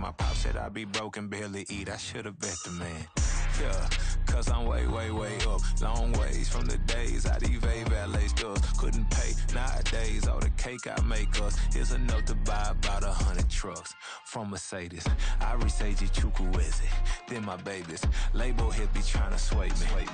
My pop said I'd be broken, barely eat. I should have bet the man. Yeah, cause I'm way, way, way up. Long ways from the days I evade valet stores. Couldn't pay nowadays. All the cake I make us is enough to buy about 100 trucks. From Mercedes, I resage Chukwueze. Then my babies, label hit be trying to sway me.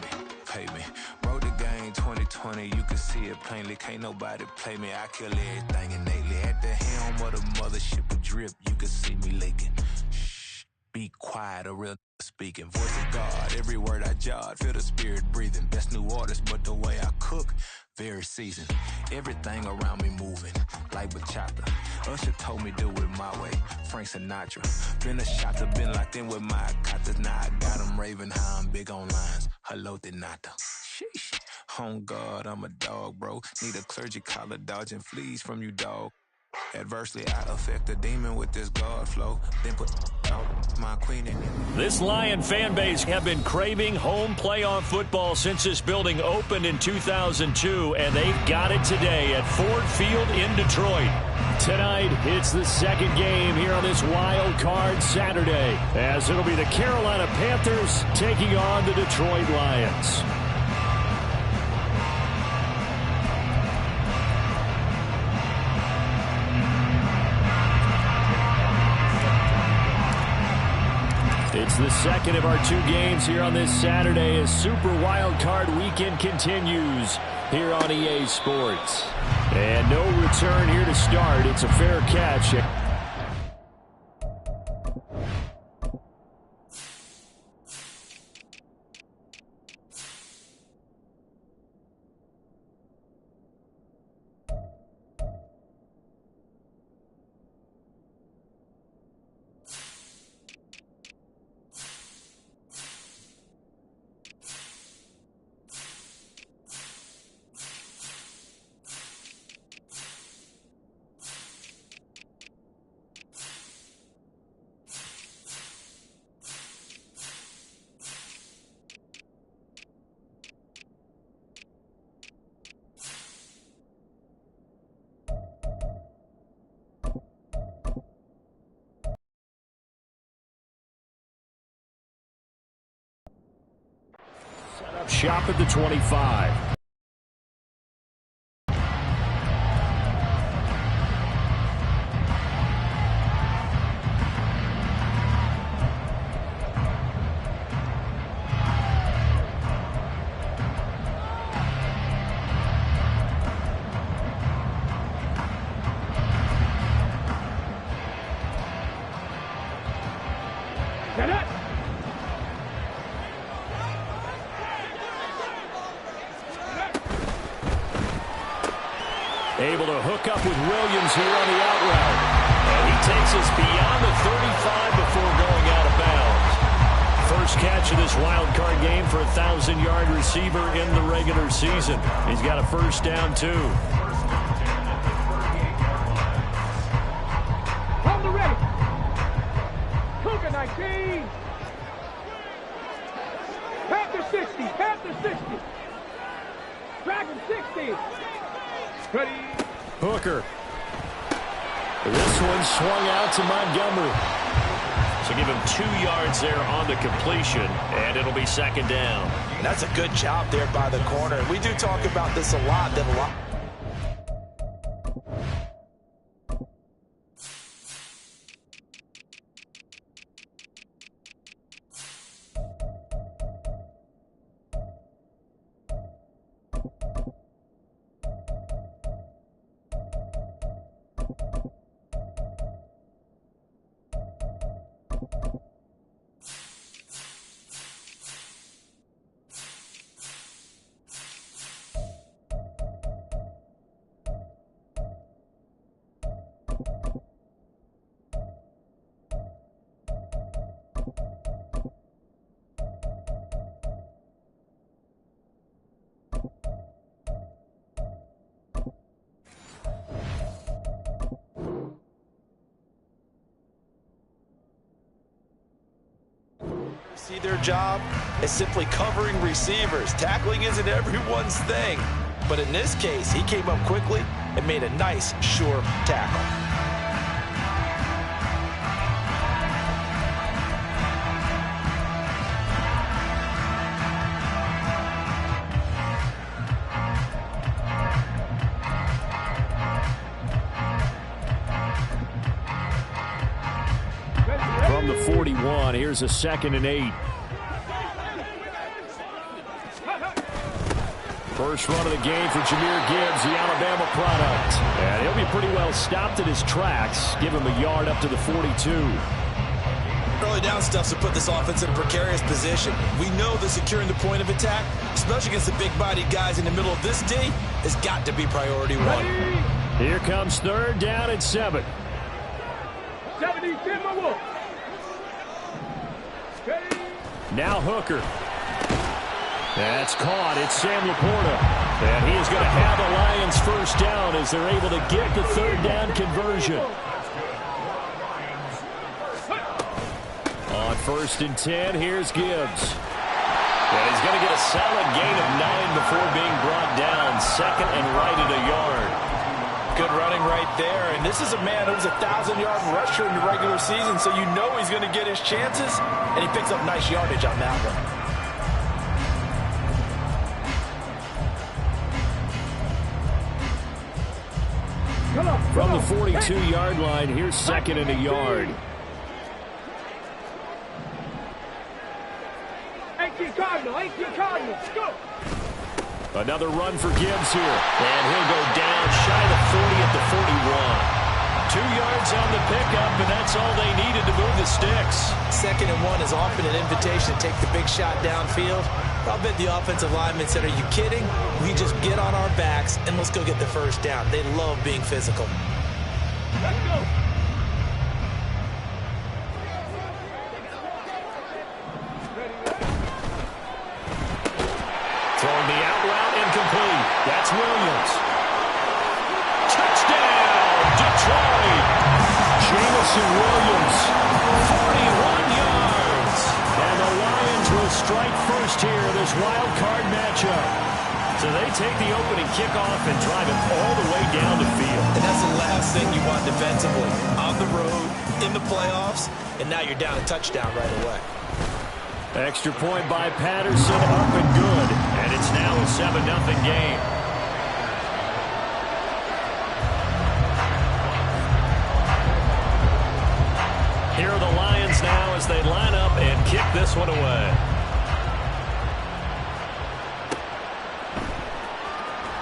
Pay me. Wrote the game 2020, you can see it plainly. Can't nobody play me. I kill everything innately. At the helm of the mothership of drip, you can see me leaking. Shh, be quiet, a real speaking. Voice of God, every word I jot, feel the spirit breathing. Best new artist, but the way I cook, very seasoned. Everything around me moving, like bachata. Usher told me do it my way, Frank Sinatra. Been a shotter, been locked in with my katas. Now I got them raving how I'm big on lines. Hello, Denata. Sheesh. On God, I'm a dog, bro. Need a clergy collar, dodging fleas from you, dog. Adversely, I affect a demon with this God flow. Then put out my queen in it. This Lion fan base have been craving home playoff football since this building opened in 2002, and they've got it today at Ford Field in Detroit. Tonight, it's the second game here on this Wild Card Saturday, as it'll be the Carolina Panthers taking on the Detroit Lions. It's the second of our two games here on this Saturday as Super Wild Card Weekend continues here on EA Sports. And no return here to start. It's a fair catch. Shop at the 25. Able to hook up with Williams here on the out route. And he takes us beyond the 35 before going out of bounds. First catch of this wild card game for a 1,000-yard receiver in the regular season. He's got a first down, too. Hold the ready. Cougar 19. Panther 60. Panther 60. Dragon 60. Ready. Hooker. This one swung out to Montgomery. So give him 2 yards there on the completion, and it'll be second down. And that's a good job there by the corner. We do talk about this a lot. See, their job is simply covering receivers. Tackling isn't everyone's thing. But in this case, he came up quickly and made a nice, sure tackle. from the 41. Here's a 2nd and 8. First run of the game for Jahmyr Gibbs, the Alabama product. And he'll be pretty well stopped at his tracks. Give him a yard up to the 42. Early down stuff to put this offense in a precarious position. We know that securing the point of attack, especially against the big-bodied guys in the middle of this D, has got to be priority one. Here comes 3rd down and 7. 70, 10 more. Now Hooker. That's caught. It's Sam Laporta. And he is going to have the Lions first down as they're able to get the 3rd down conversion. On 1st and 10, here's Gibbs. And he's going to get a solid gain of 9 before being brought down. 2nd and right at a yard. Good running right there. And this is a man who's a 1,000-yard rusher in the regular season, so you know he's going to get his chances. And he picks up nice yardage on that one. From the 42-yard line, here's 2nd and a yard. 18 Cardinals, go! Another run for Gibbs here. And he'll go down shy of the 40 at the 41. 2 yards on the pickup, and that's all they needed to move the sticks. 2nd and 1 is often an invitation to take the big shot downfield. I'll bet the offensive linemen said, are you kidding? We just get on our backs and let's go get the first down. They love being physical. Let's go! Throwing the out route incomplete. That's Williams. Touchdown, Detroit. Jameson Williams, 41 yards. And the Lions will strike first here in this wild card matchup. So they take the opening kickoff and drive it all the way down the field. And that's the last thing you want defensively. On the road, in the playoffs, and now you're down a touchdown right away. Extra point by Patterson, up and good. And it's now a 7-0 game. Here are the Lions now as they line up and kick this one away.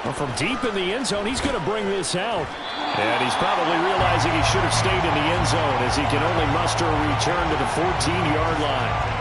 Well, from deep in the end zone, he's going to bring this out. And he's probably realizing he should have stayed in the end zone as he can only muster a return to the 14-yard line.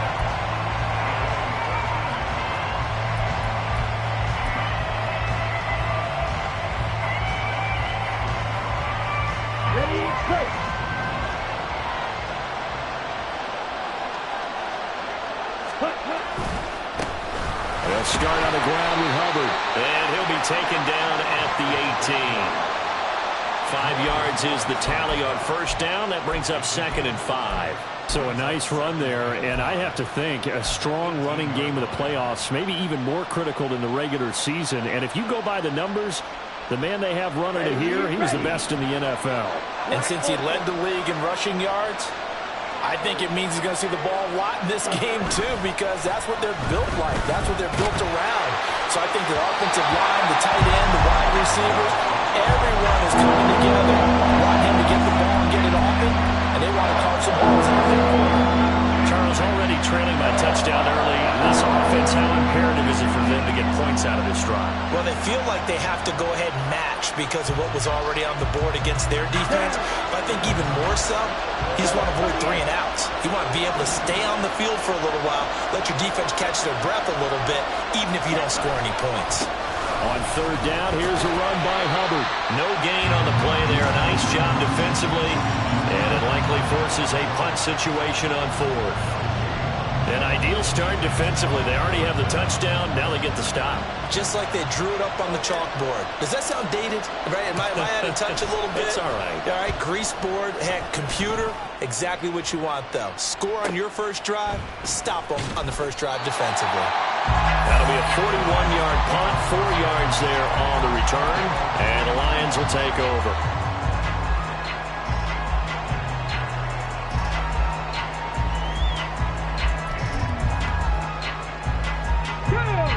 They'll start on the ground with Hubbard. And he'll be taken down at the 18. 5 yards is the tally on first down. That brings up 2nd and 5. So a nice run there, and I have to think a strong running game of the playoffs, maybe even more critical than the regular season. And if you go by the numbers, the man they have running to here, he was the best in the NFL. And since he led the league in rushing yards, I think it means he's going to see the ball a lot in this game, too, because that's what they're built like. That's what they're built around. So I think the offensive line, the tight end, the wide receivers, everyone is coming together, want him to get the ball and get it off him, and they want to carve some balls out there. Charles already trailing by touchdown early. This offense, how imperative is it for them to get points out of this drive? Well, they feel like they have to go ahead and match because of what was already on the board against their defense. But I think even more so, you just want to avoid 3 and outs. You want to be able to stay on the field for a little while, let your defense catch their breath a little bit, even if you don't score any points. On third down, here's a run by Hubbard. No gain on the play there. Nice job defensively. And it likely forces a punt situation on fourth. An ideal start defensively. They already have the touchdown. Now they get the stop. Just like they drew it up on the chalkboard. Does that sound dated? Right? Am I out of touch a little bit? It's all right. All right, grease board, heck, computer, exactly what you want, though. Score on your first drive, stop them on the first drive defensively. That'll be a 41-yard punt, 4 yards there on the return, and the Lions will take over.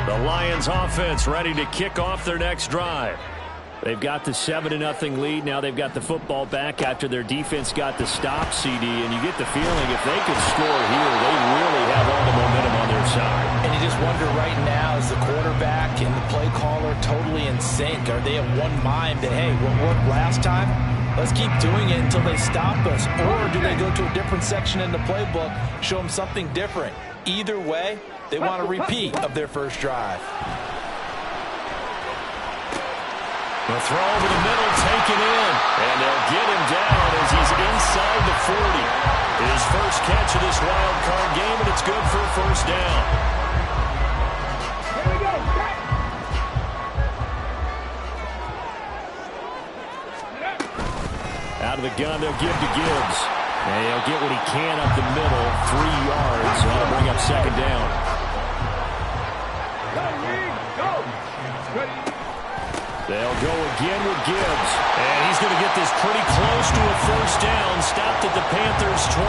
The Lions offense ready to kick off their next drive. They've got the 7-0 lead. Now they've got the football back after their defense got the stop, CD. And you get the feeling if they could score here, they really have all the momentum on their side. And you just wonder right now, is the quarterback and the play caller totally in sync? Are they of one mind that, hey, what worked last time? Let's keep doing it until they stop us. Or do they go to a different section in the playbook, show them something different? Either way, they want a repeat of their first drive. The throw over the middle, taken in. And they'll get him down as he's inside the 40. His first catch of this wild card game, and it's good for a first down. Here we go. Out of the gun, they'll give to Gibbs. And he'll get what he can up the middle, 3 yards. That'll bring up second down. Go. Ready. They'll go again with Gibbs. And he's going to get this pretty close to a first down. Stopped at the Panthers' 29.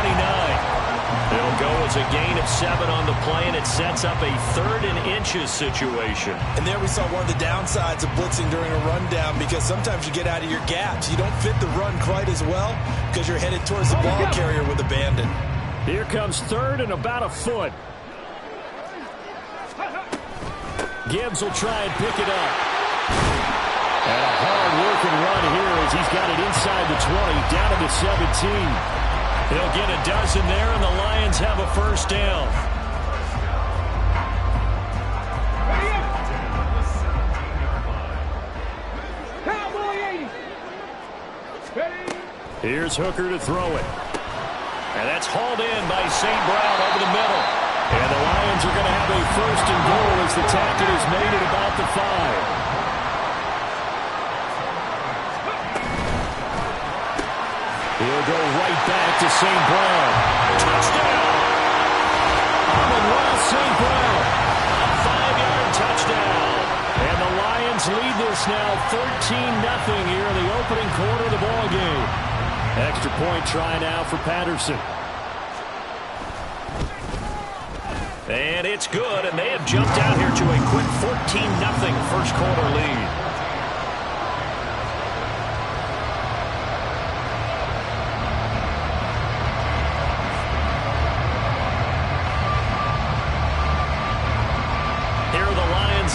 It'll go as a gain of 7 on the play, and it sets up a 3rd and inches situation. And there we saw one of the downsides of blitzing during a rundown, because sometimes you get out of your gaps. You don't fit the run quite as well because you're headed towards the ball carrier with abandon. Here comes 3rd and about a foot. Gibbs will try and pick it up. And a hard-working run here as he's got it inside the 20, down to the 17. He'll get a dozen there, and the Lions have a first down. Cowboy 80. Ready. Here's Hooker to throw it. And that's hauled in by St. Brown over the middle. And the Lions are going to have a first and goal as the tackle is made at about the 5. He'll go right back to St. Brown. Touchdown! Amon-Ra St. Brown. A 5-yard touchdown. And the Lions lead this now 13-0 here in the opening quarter of the ball game. Extra point try now for Patterson. And it's good, and they have jumped out here to a quick 14-0 first quarter lead.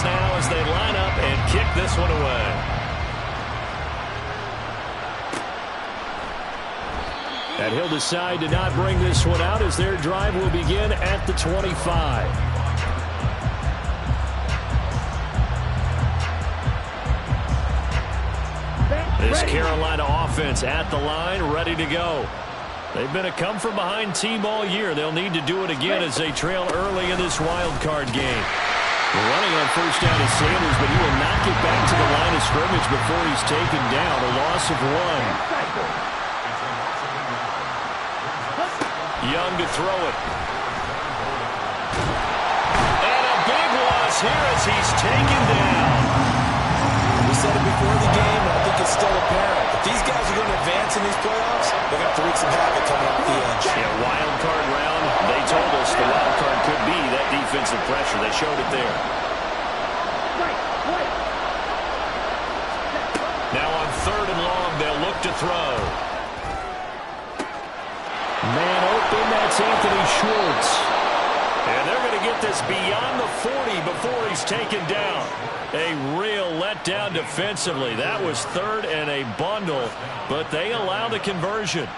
Now as they line up and kick this one away. And he'll decide to not bring this one out as their drive will begin at the 25. This Carolina offense at the line, ready to go. They've been a come-from-behind team all year. They'll need to do it again as they trail early in this wild card game. Running on first down is Sanders, but he will not get back to the line of scrimmage before he's taken down. A loss of 1. Young to throw it. And a big loss here as he's taken down. We said it before the game, and I think it's still apparent. If these guys are going to advance in these playoffs, they're going to have to wreak some havoc coming off the edge. Yeah, wild card round. They told us the wild card could be that defensive pressure. They showed it there. Now on 3rd and long, they'll look to throw. Man open, that's Anthony Schwartz. And they're going to get this beyond the 40 before he's taken down. A real letdown defensively. That was 3rd and a bundle, but they allow the conversion.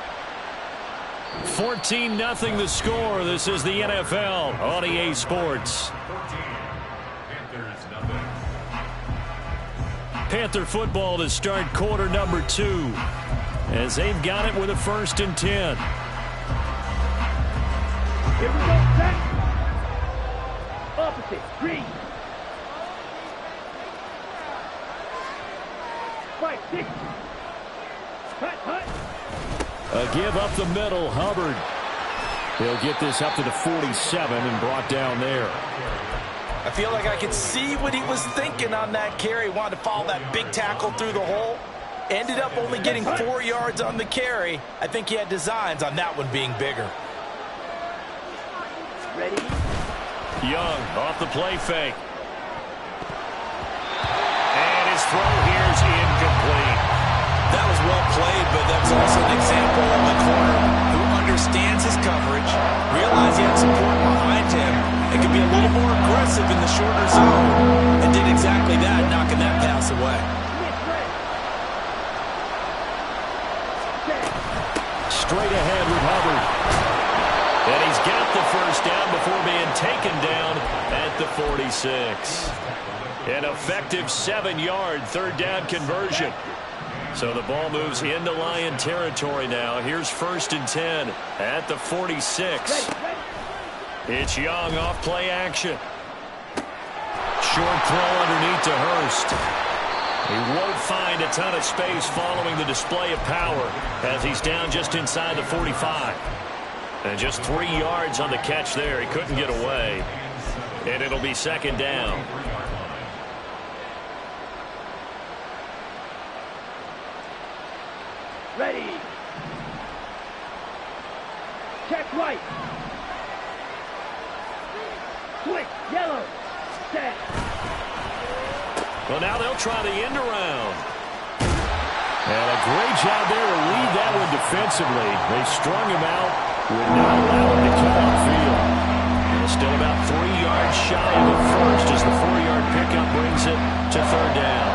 14-0 the score. This is the NFL on EA Sports. Panther football to start quarter number 2 as they've got it with a 1st and 10. Here we go, set. Opposite, green. 5, 6. Hut. A give up the middle, Hubbard. He'll get this up to the 47 and brought down there. I feel like I could see what he was thinking on that carry. Wanted to follow that big tackle through the hole. Ended up only getting 4 yards on the carry. I think he had designs on that one being bigger. Ready? Young off the play fake. And his throw here is incomplete. was well played, but that was also an example of a corner who understands his coverage, realized he had support behind him, and could be a little more aggressive in the shorter zone, and did exactly that, knocking that pass away. Straight ahead with Hubbard. And he's got the first down before being taken down at the 46. An effective 7-yard third down conversion. So the ball moves into Lion territory now. Here's 1st and 10 at the 46. It's Young off play action. Short throw underneath to Hurst. He won't find a ton of space following the display of power as he's down just inside the 45. And just 3 yards on the catch there. He couldn't get away. And it'll be 2nd down. Ready. Check right. Switch. Yellow. Set. Well, now they'll try the end around. And a great job there to lead that one defensively. They strung him out, would not allow him to come upfield. And still about 3 yards shy of the first as the 4-yard pickup brings it to 3rd down.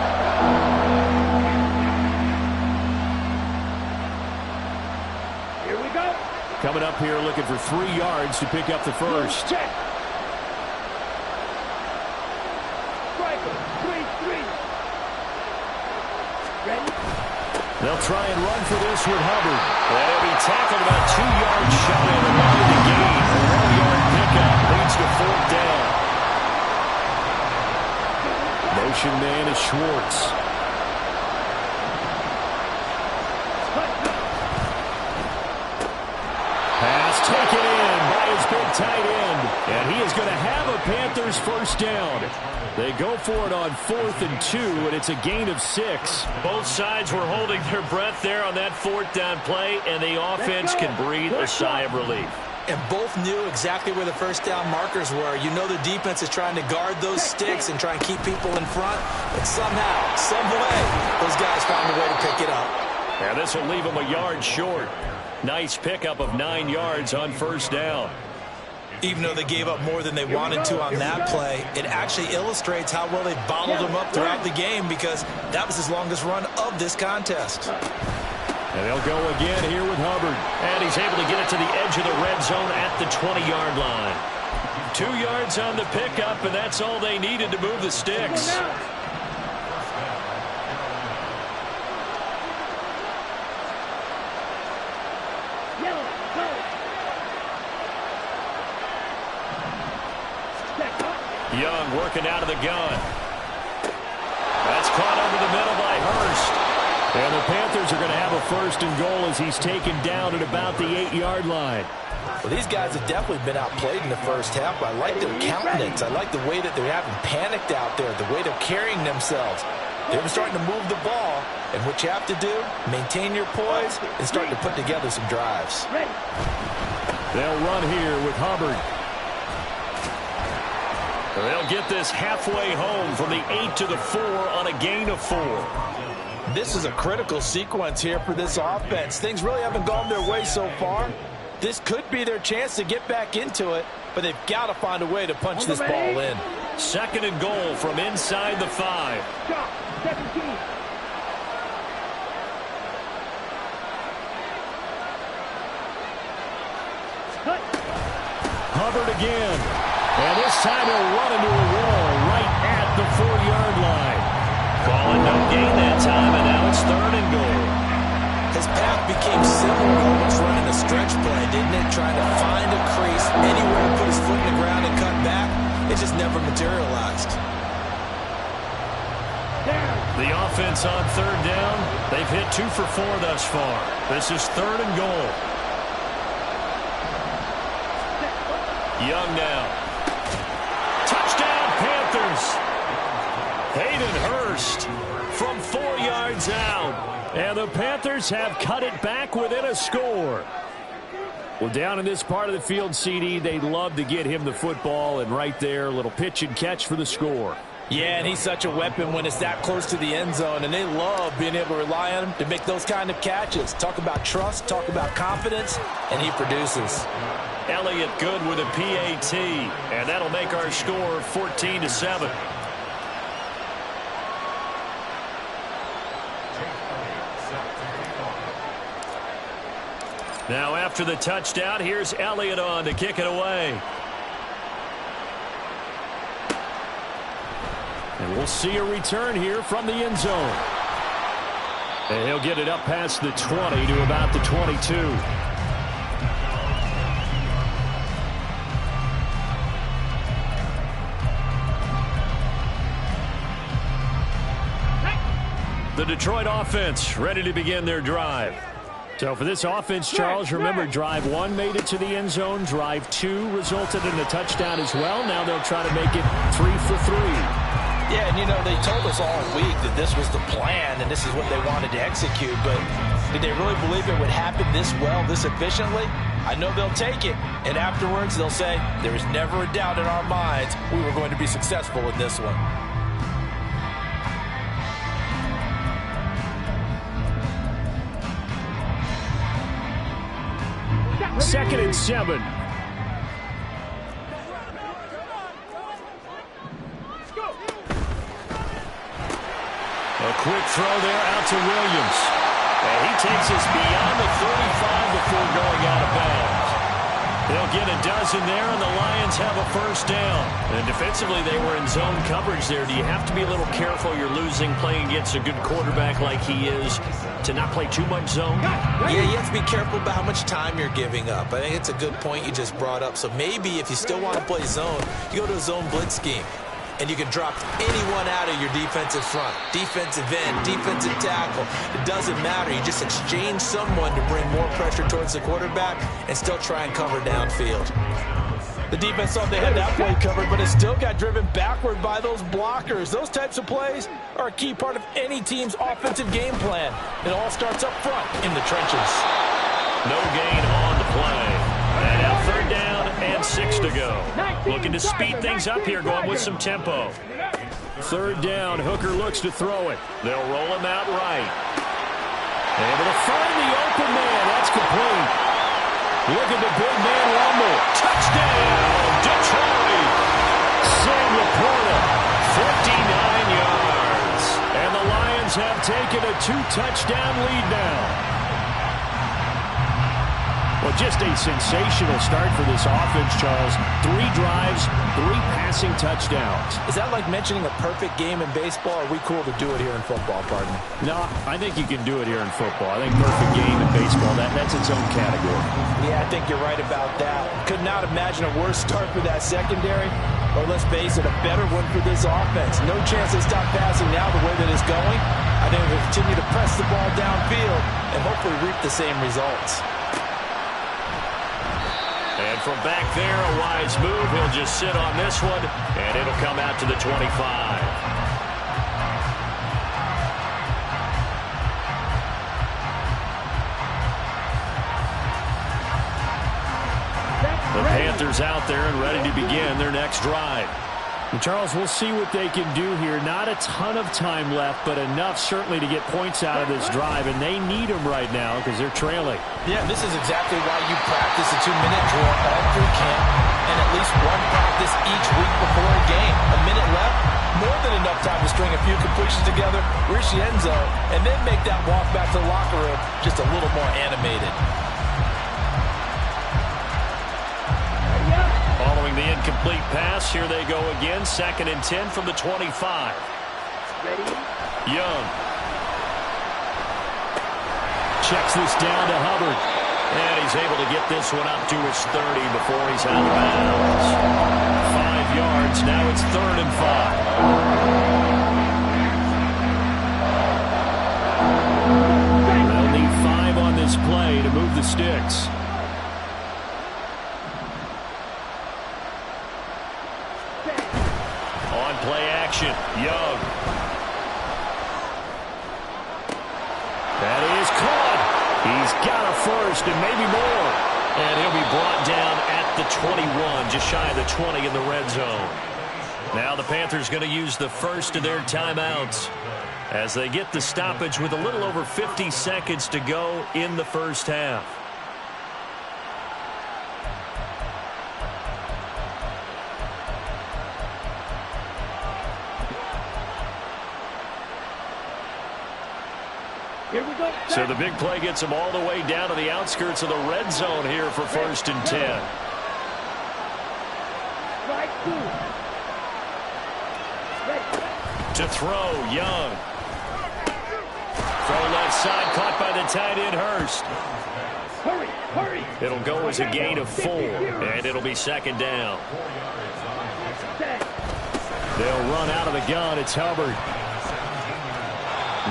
Here we go. Coming up here looking for 3 yards to pick up the first. Check. Striker. 3-3. Ready. They'll try and run for this with Hubbard. And he'll be tackled about 2 yards shy of the line of the gain. A 1-yard pickup leads to 4th down. Motion man is Schwartz. Pass taken in by his big tight end. And he is going to have a Panthers first down. They go for it on 4th and 2, and it's a gain of 6. Both sides were holding their breath there on that 4th down play, and the offense can breathe a sigh of relief. And both knew exactly where the first down markers were. You know the defense is trying to guard those sticks and try and keep people in front. But somehow, some way, those guys found a way to pick it up. And this will leave them a yard short. Nice pickup of 9 yards on first down. Even though they gave up more than they wanted to on that play, it actually illustrates how well they bottled them up throughout the game because that was his longest run of this contest. And they'll go again here with Hubbard. And he's able to get it to the edge of the red zone at the 20-yard line. 2 yards on the pickup, and that's all they needed to move the sticks. Young working out of the gun. That's caught over the middle by Hurst. And the Panthers are going to have a 1st and goal as he's taken down at about the 8-yard line. Well, these guys have definitely been outplayed in the first half, but I like their countenance. I like the way that they're having panicked out there, the way they're carrying themselves. They're starting to move the ball, and what you have to do, maintain your poise and start to put together some drives. They'll run here with Hubbard. They'll get this halfway home from the 8 to the 4 on a gain of 4. This is a critical sequence here for this offense. Things really haven't gone their way so far. This could be their chance to get back into it, but they've got to find a way to punch this ball in. 2nd and goal from inside the 5. 17. Hubbard again. And this time he'll run into a wall right at the 4-yard line. Calling no gain that time, and now it's 3rd and goal. His path became similar to almost running a stretch play, didn't it? Trying to find a crease, anywhere to put his foot in the ground and cut back. It just never materialized. The offense on 3rd down. They've hit 2 for 4 thus far. This is 3rd and goal. Young now. Touchdown, Panthers. Hayden Hurst from 4 yards out. And the Panthers have cut it back within a score. Well, down in this part of the field, CD, they'd love to get him the football. And right there, a little pitch and catch for the score. Yeah, and he's such a weapon when it's that close to the end zone, and they love being able to rely on him to make those kind of catches. Talk about trust, talk about confidence, and he produces. Elliott good with a PAT, and that'll make our score 14-7. Now after the touchdown, here's Elliott on to kick it away. And we'll see a return here from the end zone. And he'll get it up past the 20 to about the 22. The Detroit offense ready to begin their drive. So for this offense, Charles, remember drive 1 made it to the end zone. Drive 2 resulted in a touchdown as well. Now they'll try to make it 3 for 3. Yeah, and you know, they told us all week that this was the plan and this is what they wanted to execute, but did they really believe it would happen this well, this efficiently? I know they'll take it, and afterwards they'll say, there is never a doubt in our minds we were going to be successful in this one. Second and 7. A quick throw there out to Williams. And he takes us beyond the 35 before going out of bounds. They'll get a dozen there, and the Lions have a first down. And defensively, they were in zone coverage there. Do you have to be a little careful? You're losing playing against a good quarterback like he is to not play too much zone? Yeah, you have to be careful about how much time you're giving up. I think it's a good point you just brought up. So maybe if you still want to play zone, you go to a zone blitz scheme. And you can drop anyone out of your defensive front, defensive end, defensive tackle. It doesn't matter. You just exchange someone to bring more pressure towards the quarterback and still try and cover downfield. The defense thought they had that play covered, but it still got driven backward by those blockers. Those types of plays are a key part of any team's offensive game plan. It all starts up front in the trenches. No gain on the play. And now third down and 6 to go. Looking to speed things up here, going with some tempo. Third down, Hooker looks to throw it. They'll roll him out right. Able to find the open man. That's complete. Look at the big man rumble. Touchdown, Detroit. Sam Laporta, 59 yards. And the Lions have taken a 2-touchdown lead now. Well, just a sensational start for this offense, Charles. 3 drives, 3 passing touchdowns. Is that like mentioning a perfect game in baseball? Or are we cool to do it here in football, partner? No, I think you can do it here in football. I think perfect game in baseball, that's its own category. Yeah, I think you're right about that. Could not imagine a worse start for that secondary. Or let's face it, a better one for this offense. No chance they stop passing now the way that it's going. I think we'll continue to press the ball downfield and hopefully reap the same results. And from back there, a wise move. He'll just sit on this one, and it'll come out to the 25. The Panthers out there and ready to begin their next drive. And Charles, we'll see what they can do here. Not a ton of time left, but enough certainly to get points out of this drive, and they need them right now because they're trailing. Yeah, this is exactly why you practice a 2-minute drill all through camp and at least one practice each week before a game. A minute left, more than enough time to string a few completions together, reach the end zone, and then make that walk back to the locker room just a little more animated. Following the incomplete pass, here they go again. 2nd and 10 from the 25. Young. Checks this down to Hubbard. And he's able to get this one up to his 30 before he's out of bounds. 5 yards. Now it's 3rd and 5. They'll need 5 on this play to move the sticks. Play action. Young. That is caught. He's got a first and maybe more. And he'll be brought down at the 21, just shy of the 20 in the red zone. Now the Panthers going to use the first of their timeouts as they get the stoppage with a little over 50 seconds to go in the first half. Here we go. So the big play gets them all the way down to the outskirts of the red zone here for 1st and 10. Strike 2. Ready. To throw, Young. Throw left side, caught by the tight end, Hurst. Hurry, hurry. It'll go as a gain of 4, and it'll be 2nd down. Set. They'll run out of the gun. It's Hubbard.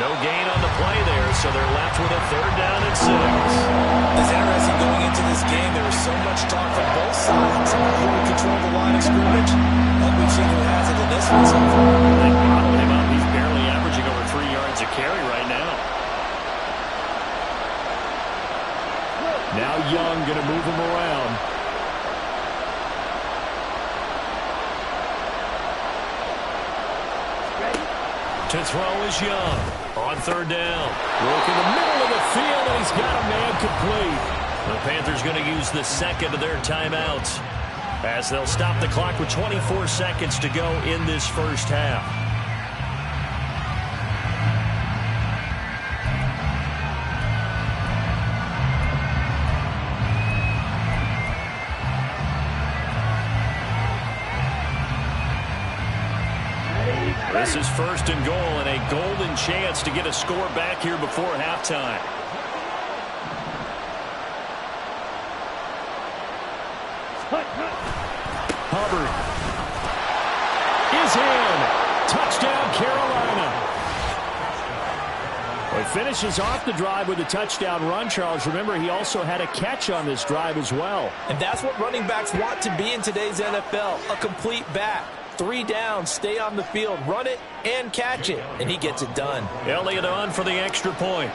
No gain on the play there, so they're left with a 3rd down and 6. It's interesting going into this game. There was so much talk from both sides. Who would control the line of scrimmage? And we've seen who has it in this one so far. They bottled him up. He's barely averaging over 3 yards a carry right now. Now Young going to move him around. Ready. To throw is Young. On 3rd down. Look in the middle of the field, and he's got a man complete. The Panthers going to use the 2nd of their timeouts as they'll stop the clock with 24 seconds to go in this first half. This is 1st and goal and a golden chance to get a score back here before halftime. Hubbard is in. Touchdown, Carolina. Well, he finishes off the drive with a touchdown run, Charles. Remember, he also had a catch on this drive as well. And that's what running backs want to be in today's NFL, a complete back. 3 downs, stay on the field, run it, and catch it. And he gets it done. Elliott on for the extra point.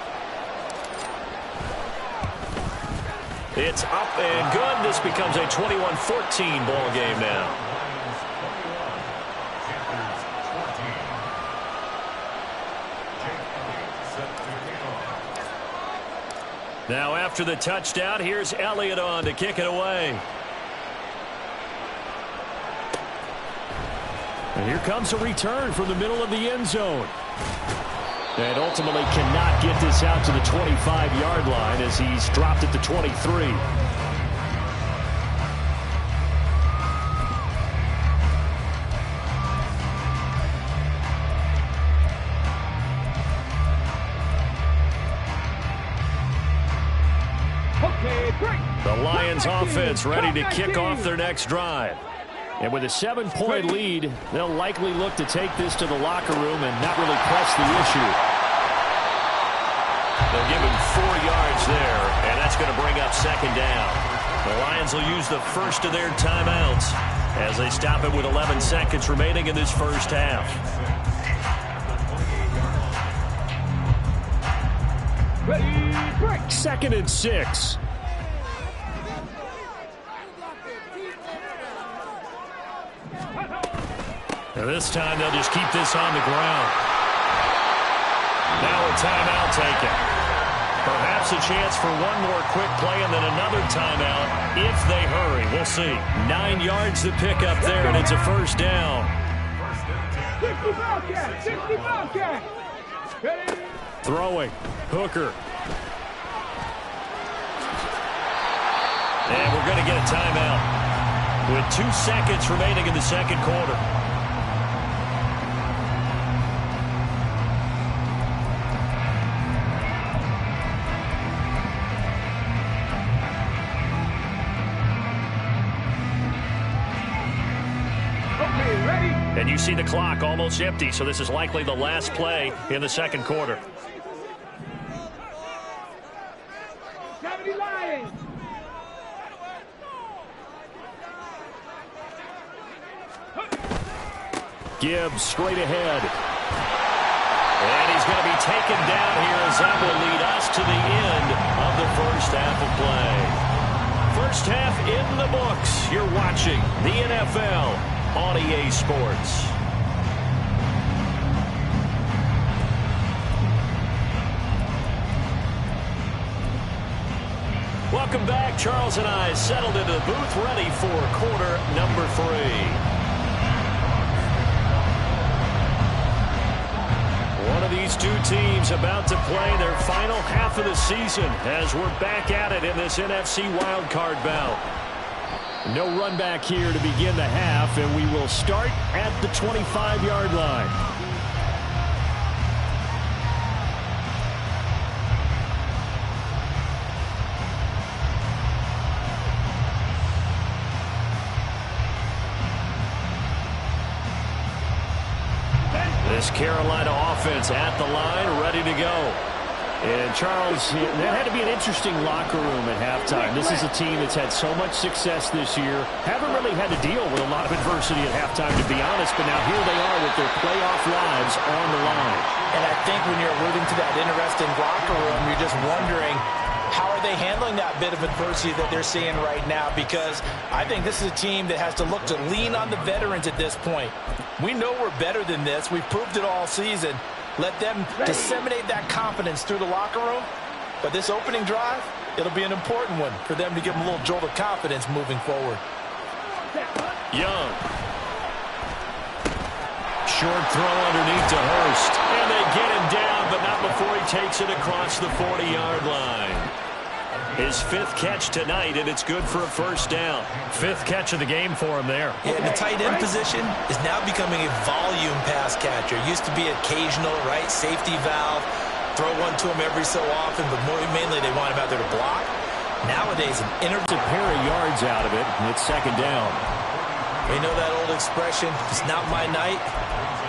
It's up and good. This becomes a 21-14 ball game now. Now after the touchdown, here's Elliott on to kick it away. And here comes a return from the middle of the end zone. And ultimately cannot get this out to the 25-yard line as he's dropped at the 23. The Lions offense ready to kick off their next drive. And with a 7-point lead, they'll likely look to take this to the locker room and not really press the issue. They'll give him 4 yards there, and that's going to bring up 2nd down. The Lions will use the first of their timeouts as they stop it with 11 seconds remaining in this first half. Ready, break. 2nd and 6. And this time they'll just keep this on the ground. Now a timeout taken. Perhaps a chance for one more quick play and then another timeout if they hurry. We'll see. 9 yards to pick up there, and it's a 1st down. 50 Bobcat, 50 Bobcat. Ready. Throwing. Hooker. And we're going to get a timeout with 2 seconds remaining in the second quarter. And you see the clock almost empty, so this is likely the last play in the second quarter. 70 Lions. Gibbs straight ahead. And he's going to be taken down here as that will lead us to the end of the first half of play. First half in the books. You're watching the NFL on EA Sports. Welcome back. Charles and I settled into the booth, ready for quarter number 3. One of these two teams about to play their final half of the season as we're back at it in this NFC wildcard bout. No run back here to begin the half, and we will start at the 25-yard line. This Carolina offense at the line, ready to go. And Charles, that had to be an interesting locker room at halftime. This is a team that's had so much success this year. Haven't really had to deal with a lot of adversity at halftime, to be honest. But now here they are with their playoff lives on the line. And I think when you're alluding to that interesting locker room, you're just wondering, how are they handling that bit of adversity that they're seeing right now? Because I think this is a team that has to look to lean on the veterans at this point. We know we're better than this. We've proved it all season. Let them disseminate that confidence through the locker room. But this opening drive, it'll be an important one for them to give them a little jolt of confidence moving forward. Young. Short throw underneath to Hurst. And they get him down, but not before he takes it across the 40-yard line. His 5th catch tonight, and it's good for a first down. 5th catch of the game for him there. Yeah, and the tight end position is now becoming a volume pass catcher. Used to be occasional, right? Safety valve. Throw one to him every so often, but mainly they want him out there to block. Nowadays, an interval. A pair of yards out of it, and it's 2nd down. We know that old expression, it's not my night.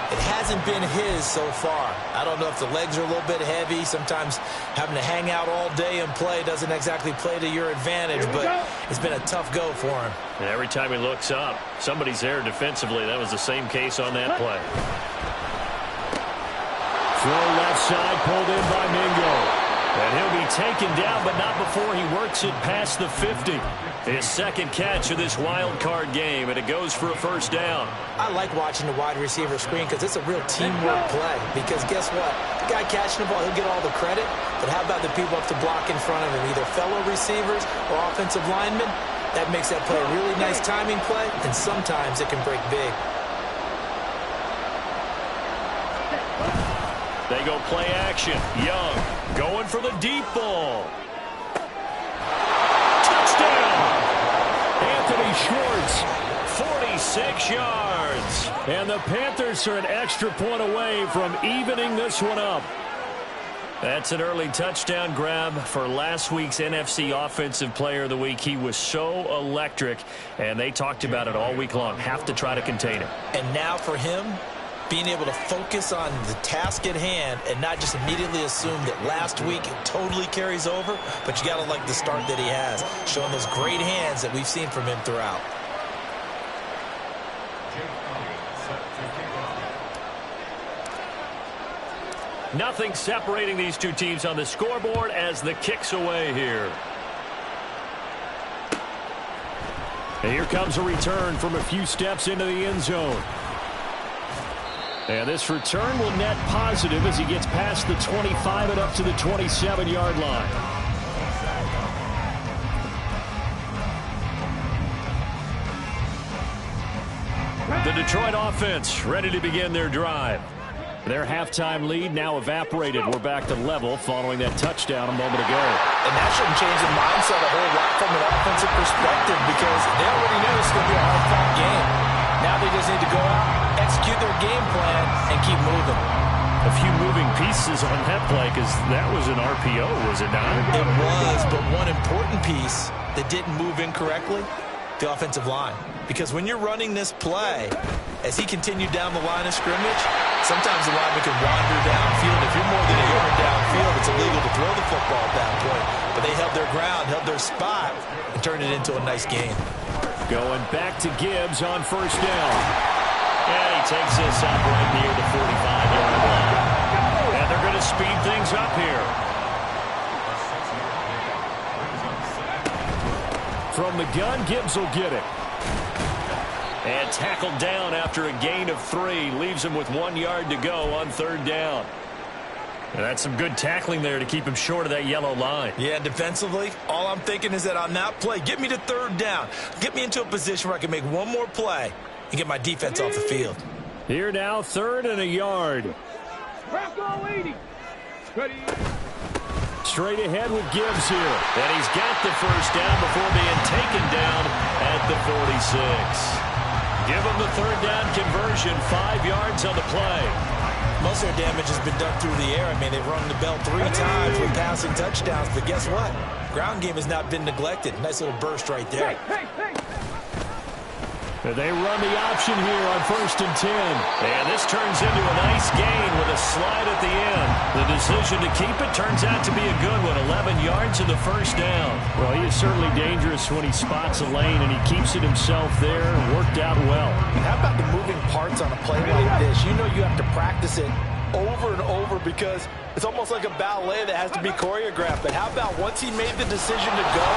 It hasn't been his so far. I don't know if the legs are a little bit heavy. Sometimes having to hang out all day and play doesn't exactly play to your advantage, but it's been a tough go for him. And every time he looks up, somebody's there defensively. That was the same case on that play. Throw left side, pulled in by Mingo. And he'll be taken down, but not before he works it past the 50. His 2nd catch of this wild card game, and it goes for a first down. I like watching the wide receiver screen because it's a real teamwork play. Because guess what? The guy catching the ball, he'll get all the credit. But how about the people up to block in front of him, either fellow receivers or offensive linemen? That makes that play a really nice timing play, and sometimes it can break big. They go play action. Young going for the deep ball. Touchdown! Anthony Schwartz, 46 yards. And the Panthers are an extra point away from evening this one up. That's an early touchdown grab for last week's NFC Offensive Player of the Week. He was so electric, and they talked about it all week long. Have to try to contain him. And now for him, being able to focus on the task at hand and not just immediately assume that last week it totally carries over, but you got to like the start that he has, showing those great hands that we've seen from him throughout. Nothing separating these two teams on the scoreboard as the kick's away here. And here comes a return from a few steps into the end zone. And this return will net positive as he gets past the 25 and up to the 27-yard line. The Detroit offense ready to begin their drive. Their halftime lead now evaporated. We're back to level following that touchdown a moment ago. And that shouldn't change the mindset a whole lot from an offensive perspective because they already knew this was going to be a hard-fought game. Now they just need to go out, execute their game plan, and keep moving. A few moving pieces on that play because that was an RPO, was it not? It was, but one important piece that didn't move incorrectly, the offensive line. Because when you're running this play, as he continued down the line of scrimmage, sometimes the lineman can wander downfield. If you're more than a yard downfield, it's illegal to throw the football at that point. But they held their ground, held their spot, and turned it into a nice game. Going back to Gibbs on first down. And he takes this up right near the 45-yard line. And they're going to speed things up here. From the gun, Gibbs will get it. And tackled down after a gain of 3. Leaves him with 1 yard to go on 3rd down. And that's some good tackling there to keep him short of that yellow line. Yeah, defensively, all I'm thinking is that on that play, get me to 3rd down. Get me into a position where I can make one more play and get my defense off the field. Here now, 3rd and a yard. Bronco 80. Ready. Straight ahead with Gibbs here. And he's got the 1st down before being taken down at the 46. Give him the 3rd down conversion, 5 yards on the play. Most of their damage has been done through the air. I mean, they've rung the bell 3 times with passing touchdowns, but guess what? Ground game has not been neglected. Nice little burst right there. They run the option here on 1st and 10. And this turns into a nice gain with a slide at the end. The decision to keep it turns out to be a good one. 11 yards in the 1st down. Well, he is certainly dangerous when he spots a lane, and he keeps it himself there. Worked out well. And how about the moving parts on a play like this? You know you have to practice it over and over because it's almost like a ballet that has to be choreographed. But how about once he made the decision to go,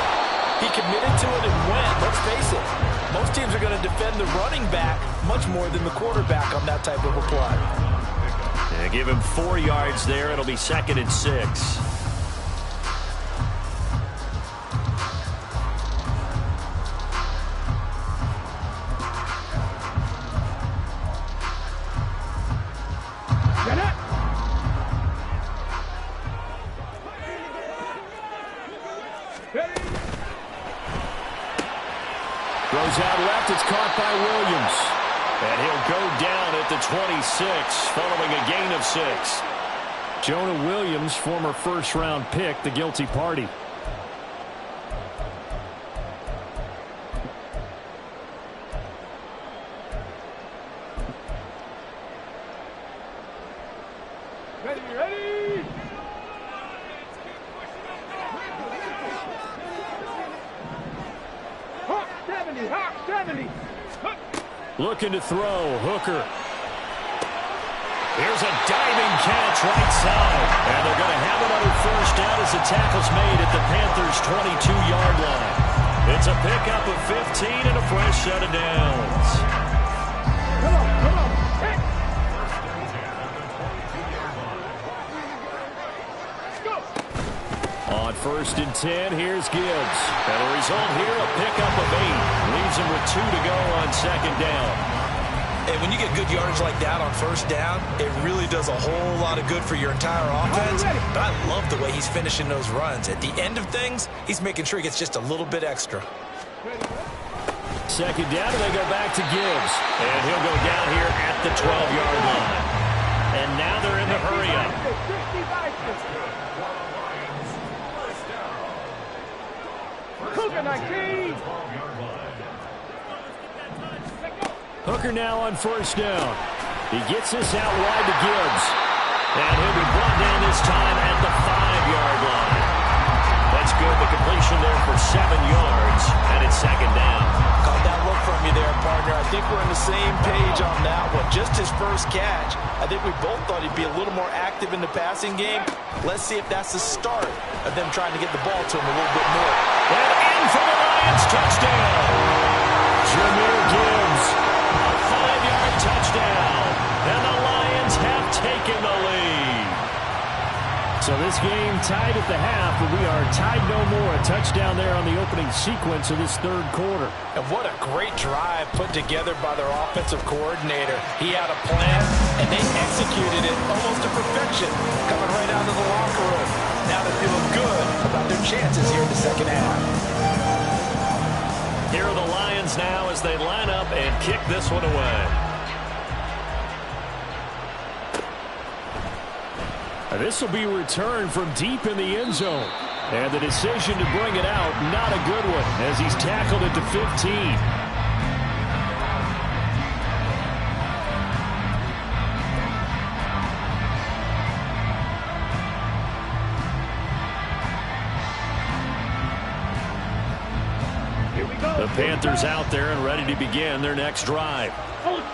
he committed to it and went. Let's face it. Most teams are going to defend the running back much more than the quarterback on that type of a play. Yeah, give him 4 yards there. It'll be 2nd and 6. Throws out left. It's caught by Williams. And he'll go down at the 26 following a gain of 6. Jonah Williams, former 1st-round pick, the guilty party. Ready. Hawk 70, Hawk 70. Looking to throw, Hooker. Here's a diving catch right side. And they're going to have it under 1st down as the tackle's made at the Panthers' 22-yard line. It's a pickup of 15 and a fresh set of downs. Come on. Hey. Go. On 1st and 10, here's Gibbs. And the result here, a pickup of 8. Leaves him with 2 to go on 2nd down. And when you get good yardage like that on 1st down, it really does a whole lot of good for your entire offense. But I love the way he's finishing those runs. At the end of things, he's making sure he gets just a little bit extra. 2nd down, and they go back to Gibbs. And he'll go down here at the 12-yard line. And now they're in the hurry-up. Cougar 19. Hooker now on 1st down. He gets this out wide to Gibbs. And he'll be brought down this time at the 5-yard line. That's good. The completion there for 7 yards. And it's 2nd down. Caught that look from you there, partner. I think we're on the same page on that one. Just his first catch. I think we both thought he'd be a little more active in the passing game. Let's see if that's the start of them trying to get the ball to him a little bit more. And in for the Lions, touchdown. Jahmyr Gibbs, a 5-yard touchdown. And the Lions have taken the lead. So this game tied at the half, but we are tied no more. A touchdown there on the opening sequence of this 3rd quarter. And what a great drive put together by their offensive coordinator. He had a plan, and they executed it almost to perfection, coming right out of the locker room. Now they're feeling good about their chances here in the 2nd half. Here are the Lions now as they line up and kick this one away. This will be returned from deep in the end zone. And the decision to bring it out, not a good one, as he's tackled it to 15. The Panthers out there and ready to begin their next drive.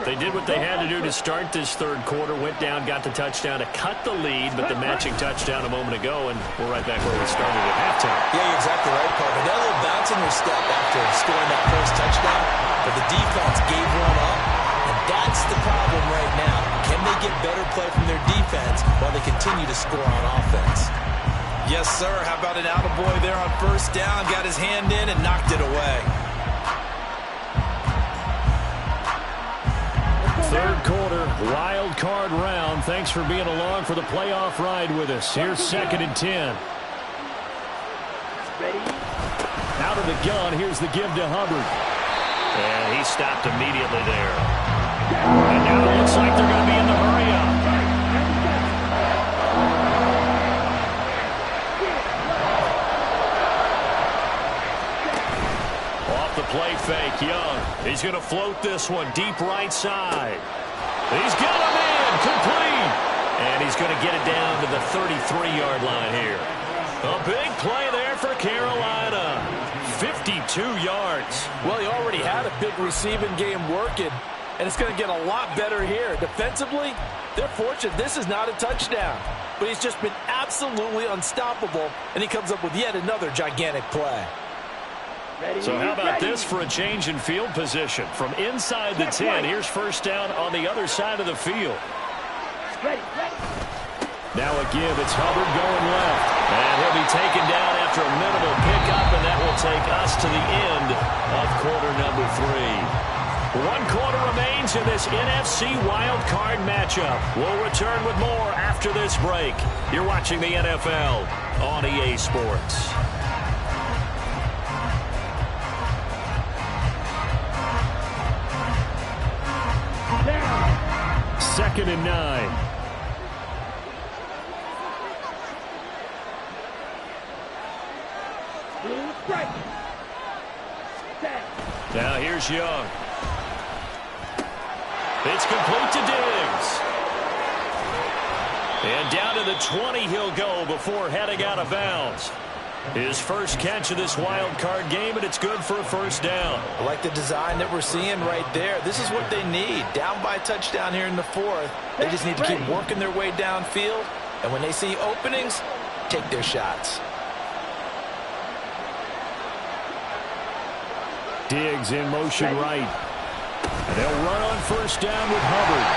They did what they had to do to start this 3rd quarter, went down, got the touchdown to cut the lead, but the matching touchdown a moment ago, and we're right back where we started at halftime. Yeah, you're exactly right, Parker. That little bounce in your step after scoring that first touchdown, but the defense gave one get better play from their defense while they continue to score on offense. Yes, sir. How about an attaboy there on first down? Got his hand in and knocked it away. Third quarter, wild card round. Thanks for being along for the playoff ride with us. Here's 2nd and 10. Out of the gun, here's the give to Hubbard. And he stopped immediately there. And now it looks like they're going to be in the hurry up. Off the play fake, Young. He's going to float this one deep right side. He's got him in, complete. And he's going to get it down to the 33-yard line here. A big play there for Carolina. 52 yards. Well, he already had a big receiving game working, and it's going to get a lot better here. Defensively, they're fortunate this is not a touchdown, but he's just been absolutely unstoppable, and he comes up with yet another gigantic play. So how about this for a change in field position? From inside the 10, here's first down on the other side of the field. Now a give, it's Hubbard going left. And he'll be taken down after a minimal pickup, and that will take us to the end of quarter number 3. 1 quarter remains in this NFC Wild Card matchup. We'll return with more after this break. You're watching the NFL on EA Sports. Second and 9. Now here's Young. It's complete to Diggs. And down to the 20 he'll go before heading out of bounds. His first catch of this wild card game, and it's good for a first down. I like the design that we're seeing right there. This is what they need. Down by a touchdown here in the 4th. They just need to keep working their way downfield. And when they see openings, take their shots. Diggs in motion right. And they'll run on first down with Hubbard.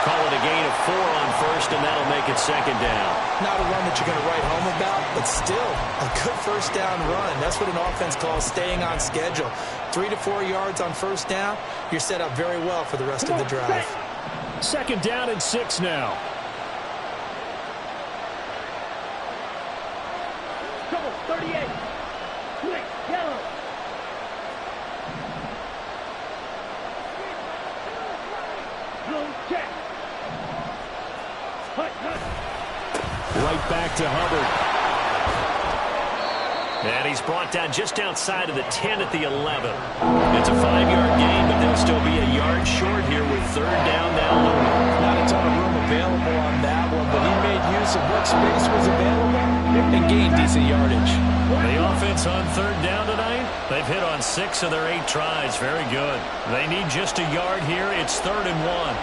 Call it a gain of 4 on first, and that'll make it second down. Not a run that you're going to write home about, but still a good first down run. That's what an offense calls staying on schedule. 3 to 4 yards on first down, you're set up very well for the rest of the drive. Second down and 6 now. Double 38. Quick, yellow. Blue check. Right back to Hubbard. And he's brought down just outside of the 10 at the 11. It's a 5-yard gain, but they'll still be a yard short here with third down now. Not a ton of room available on that one, but he made use of what space was available and gained decent yardage. The offense on third down tonight, they've hit on 6 of their 8 tries. Very good. They need just a yard here. It's 3rd and 1.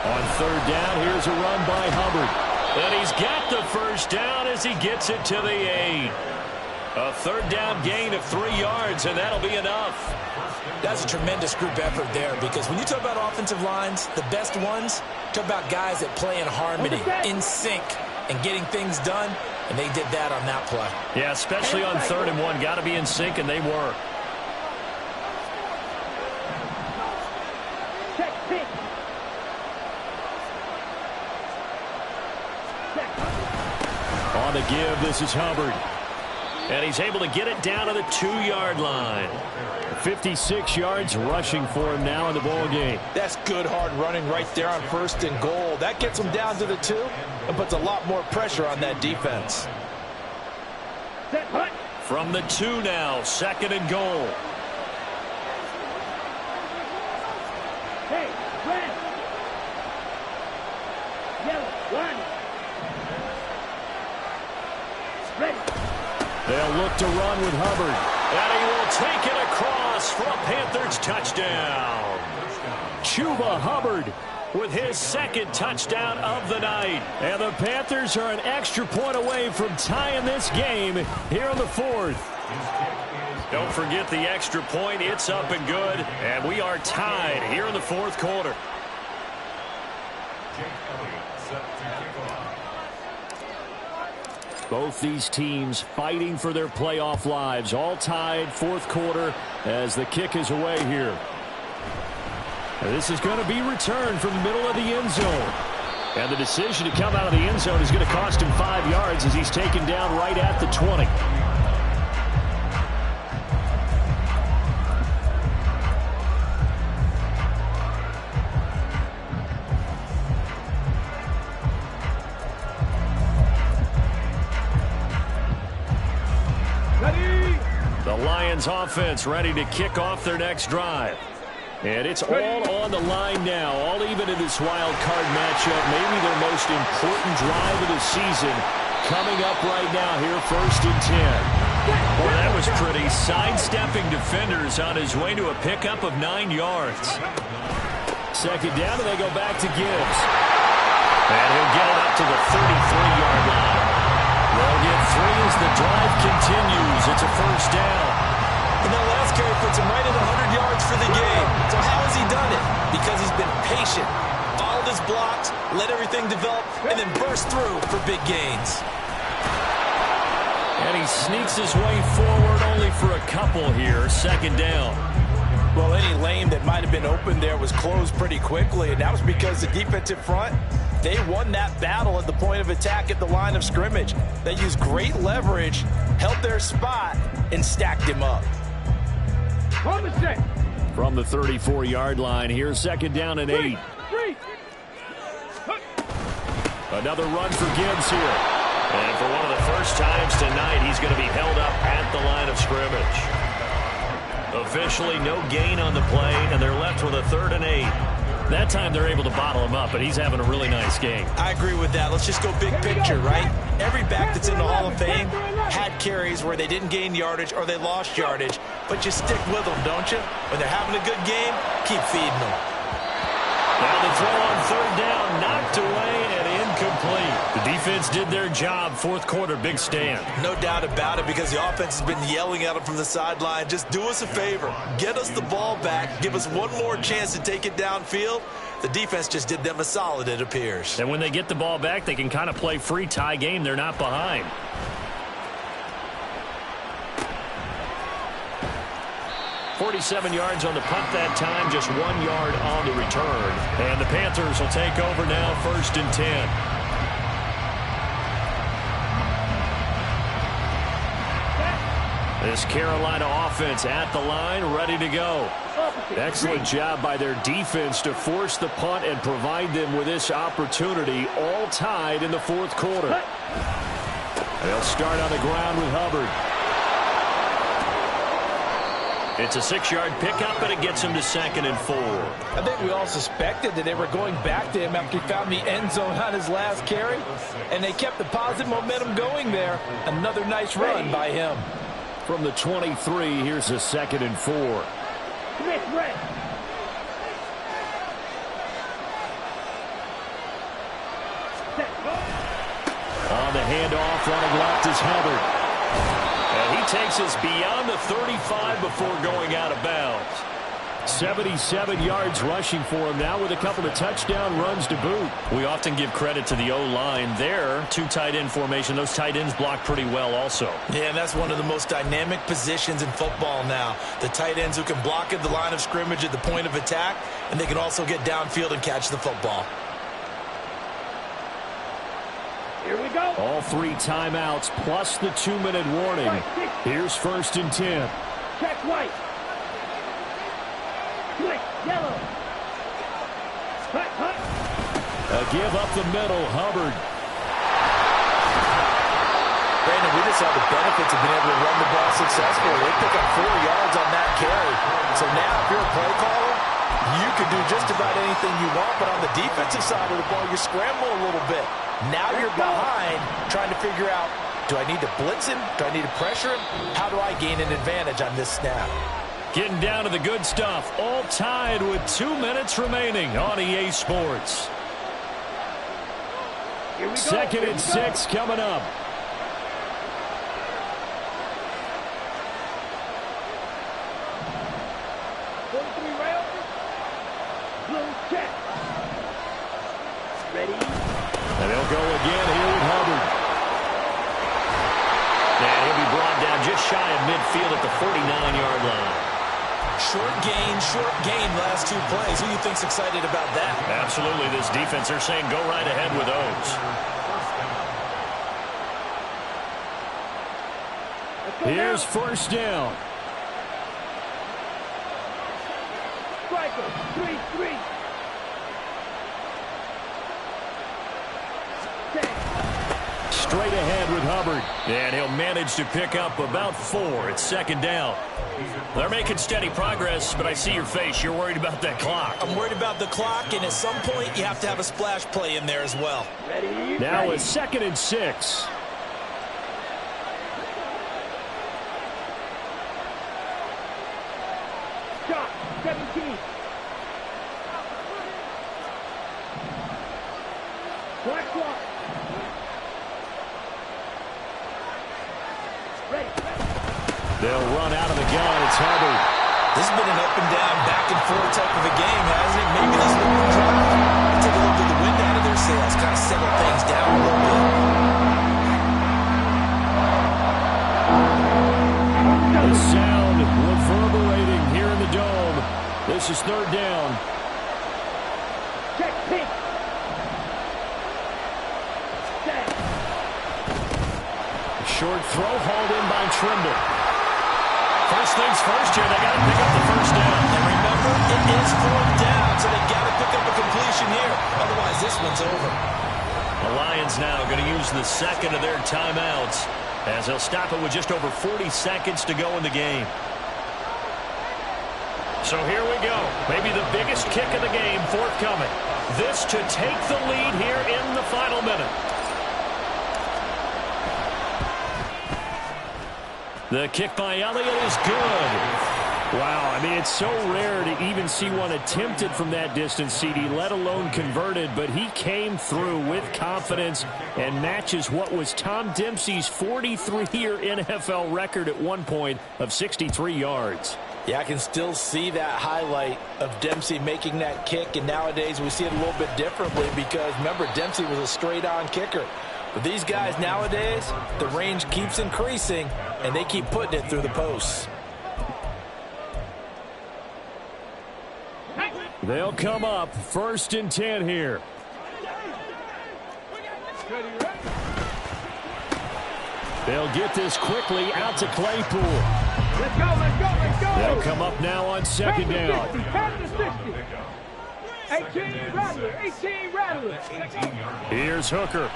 On third down, here's a run by Hubbard. And he's got the first down as he gets it to the 8. A third down gain of 3 yards, and that'll be enough. That's a tremendous group effort there, because when you talk about offensive lines, the best ones, talk about guys that play in harmony, in sync, and getting things done, and they did that on that play. Yeah, especially on 3rd and 1. Got to be in sync, and they were. On the give, this is Hubbard. And he's able to get it down to the 2-yard line. 56 yards rushing for him now in the ball game. That's good hard running right there on 1st and goal. That gets him down to the 2 and puts a lot more pressure on that defense. From the 2 now, 2nd and goal. Hey, red. Yellow, one. Ready. They'll look to run with Hubbard. And he will take it across for a Panthers touchdown. Chuba Hubbard with his 2nd touchdown of the night. And the Panthers are an extra point away from tying this game here in the 4th. Don't forget the extra point. It's up and good. And we are tied here in the fourth quarter. Both these teams fighting for their playoff lives. All tied, fourth quarter, as the kick is away here. This is going to be returned from the middle of the end zone. And the decision to come out of the end zone is going to cost him 5 yards as he's taken down right at the 20. The Lions offense ready to kick off their next drive. And it's all on the line now, all even in this wild card matchup. Maybe their most important drive of the season coming up right now here, 1st and 10. Boy, that was pretty. Sidestepping defenders on his way to a pickup of 9 yards. Second down, and they go back to Gibbs. And he'll get it up to the 33-yard line. They'll get 3 as the drive continues. It's a first down. And that last carry puts him right at 100 yards for the game. So how has he done it? Because he's been patient, followed his blocks, let everything develop, and then burst through for big gains. And he sneaks his way forward only for a couple here. Second down. Well, any lane that might have been open there was closed pretty quickly, and that was because the defensive front, they won that battle at the point of attack at the line of scrimmage. They used great leverage, held their spot, and stacked him up. From the 34-yard line, here's second down and 8. Another run for Gibbs here. And for one of the first times tonight, he's going to be held up at the line of scrimmage. Officially no gain on the play, and they're left with a 3rd and 8. That time they're able to bottle him up, but he's having a really nice game. I agree with that. Let's just go big picture, right? Every back that's in the Hall of Fame had carries where they didn't gain yardage or they lost yardage, but you stick with them, don't you? When they're having a good game, keep feeding them. Now the throw on 3rd down, knocked away and incomplete. The defense did their job. Fourth quarter, big stand. No doubt about it, because the offense has been yelling at them from the sideline. Just do us a favor. Get us the ball back. Give us one more chance to take it downfield. The defense just did them a solid, it appears. And when they get the ball back, they can kind of play free tie game. They're not behind. .47 yards on the punt that time, just 1 yard on the return. And the Panthers will take over now, 1st and 10. This Carolina offense at the line, ready to go. Excellent job by their defense to force the punt and provide them with this opportunity, all tied in the fourth quarter. They'll start on the ground with Hubbard. It's a 6-yard pickup, and it gets him to 2nd and 4. I think we all suspected that they were going back to him after he found the end zone on his last carry, and they kept the positive momentum going there. Another nice run by him. From the 23, here's a 2nd and 4. Smith, red. On the handoff, running left is Hubbard. And he takes us beyond the 35 before going out of bounds. 77 yards rushing for him now with a couple of touchdown runs to boot. We often give credit to the O-line there. 2 tight end formation. Those tight ends block pretty well also. Yeah, and that's one of the most dynamic positions in football now. The tight ends who can block at the line of scrimmage at the point of attack, and they can also get downfield and catch the football. Here we go. All 3 timeouts plus the 2-minute warning. Here's 1st and 10. Check white. Switch, yellow. Hut, hut. A give up the middle, Hubbard. Brandon, we just saw the benefits of being able to run the ball successfully. They pick up 4 yards on that carry. So now if you're a play caller, you can do just about anything you want, but on the defensive side of the ball, you scramble a little bit. Now you're behind trying to figure out, do I need to blitz him? Do I need to pressure him? How do I gain an advantage on this snap? Getting down to the good stuff. All tied with 2 minutes remaining on EA Sports. 2nd and 6 coming up. Ready? And they'll go again here with Hubbard. And he'll be brought down just shy of midfield at the 49-yard line. Short gain last 2 plays. Who do you think's excited about that? Absolutely. This defense, they're saying go right ahead with those. Here's first down. Striker, 3-3. Straight ahead with Hubbard. And he'll manage to pick up about 4. It's second down. They're making steady progress, but I see your face. You're worried about that clock. I'm worried about the clock, and at some point you have to have a splash play in there as well. Ready? Now it's 2nd and 6. Shot, 17. Black clock. Ready. They'll run out of the gun. It's Hubbard. This has been an up and down, back and forth type of a game, hasn't it? Maybe this will be drive. Take a little bit of the wind out of their sails, kind of settle things down a little bit. The sound reverberating here in the dome. This is 3rd down. Check pink. Set. Short throw hauled in by Trimble. First things first here, they got to pick up the first down. And remember, it is 4th down, so they got to pick up a completion here. Otherwise, this one's over. The Lions now going to use the second of their timeouts as they'll stop it with just over 40 seconds to go in the game. So here we go. Maybe the biggest kick of the game forthcoming. This to take the lead here in the final minute. The kick by Elliott is good. Wow, I mean, it's so rare to even see one attempted from that distance, CD, let alone converted, but he came through with confidence and matches what was Tom Dempsey's 43-year NFL record at one point of 63 yards. Yeah, I can still see that highlight of Dempsey making that kick, and nowadays we see it a little bit differently because, remember, Dempsey was a straight-on kicker. But these guys nowadays, the range keeps increasing, and they keep putting it through the posts. They'll come up 1st and 10 here. They'll get this quickly out to Claypool. Let's go, let's go, let's go. They'll come up now on 2nd down. Pass the 60. 18 Rattler, 18 Rattler. Here's Hooker.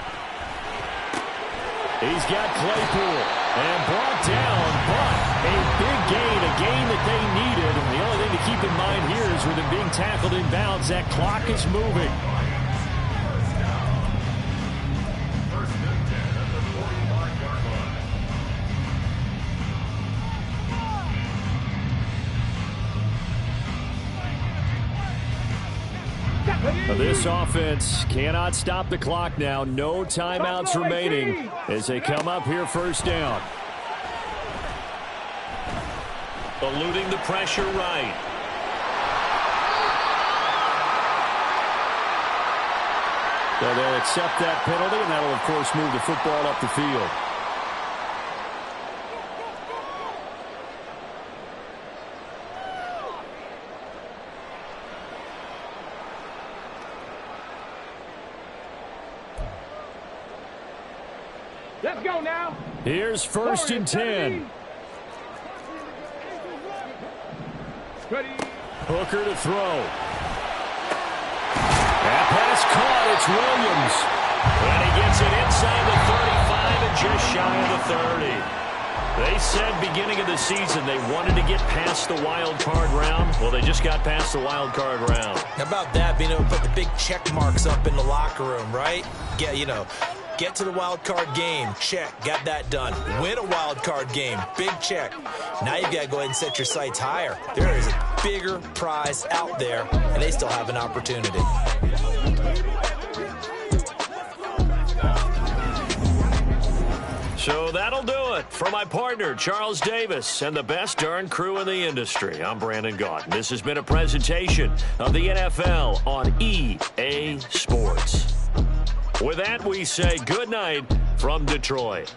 He's got Claypool and brought down, but a big gain, a gain that they needed. And the only thing to keep in mind here is with him being tackled in bounds, that clock is moving. This offense cannot stop the clock now. No timeouts remaining as they come up here 1st down. Eluding the pressure right. So they'll accept that penalty, and that'll, of course, move the football up the field. Let's go now. Here's 1st and 10. Ready. Hooker to throw. That pass caught. It's Williams. And he gets it inside the 35 and just shy of the 30. They said beginning of the season they wanted to get past the wild card round. Well, they just got past the wild card round. How about that, being able to put the big check marks up in the locker room, right? Yeah, you know. Get to the wild card game. Check. Got that done. Win a wild card game. Big check. Now you've got to go ahead and set your sights higher. There is a bigger prize out there, and they still have an opportunity. So that'll do it for my partner, Charles Davis, and the best darn crew in the industry. I'm Brandon Gaudin. This has been a presentation of the NFL on EA Sports. With that, we say good night from Detroit.